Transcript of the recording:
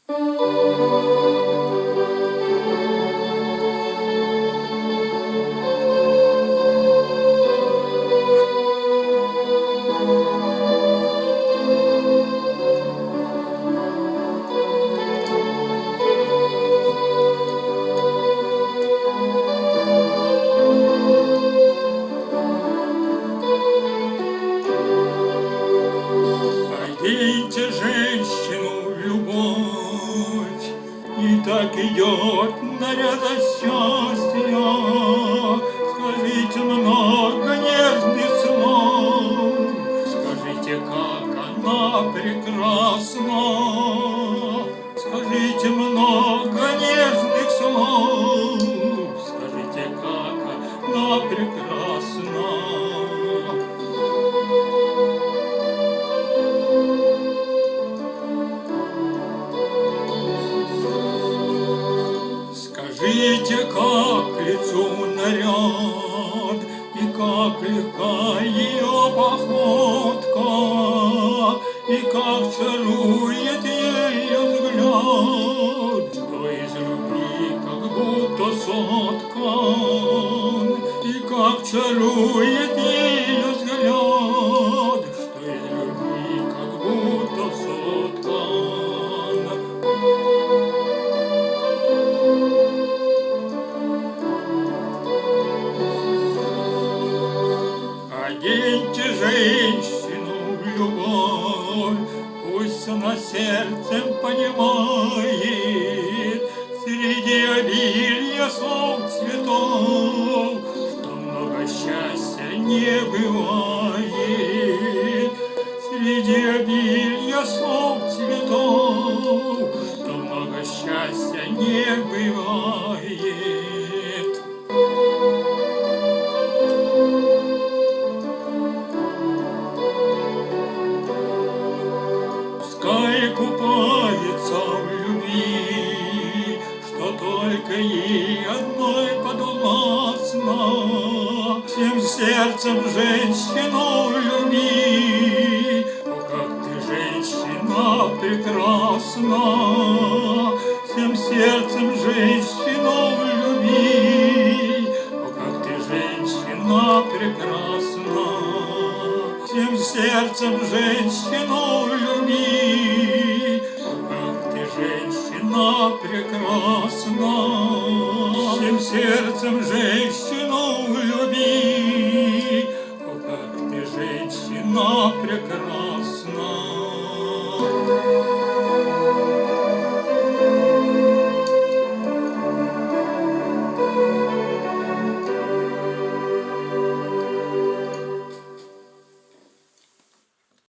Поймите женщину в любовь, и так идет наряда счастья. Скажите много нежных слов, скажите, как она прекрасна. Скажите много нежных слов, скажите, как она прекрасна. Скажите, как лицу наряд, и как легка ее походка, и как чарует ее взгляд, что из любви как будто соткан, и как чарует ее взгляд, что из любви как будто соткан. Оденьте женщину в любовь, пусть она сердцем понимает среди обилия слов цветов, что много счастья не бывает. Среди обилия слов цветов, что много счастья не бывает. Пускай купается в любви, что только ей одной подвластно. Всем сердцем женщину люби, о, как ты, женщина, прекрасна. Всем сердцем женщину люби, о, как ты, женщина, прекрасна. Всем сердцем женщину люби, как ты, женщина, прекрасна. Всем сердцем женщина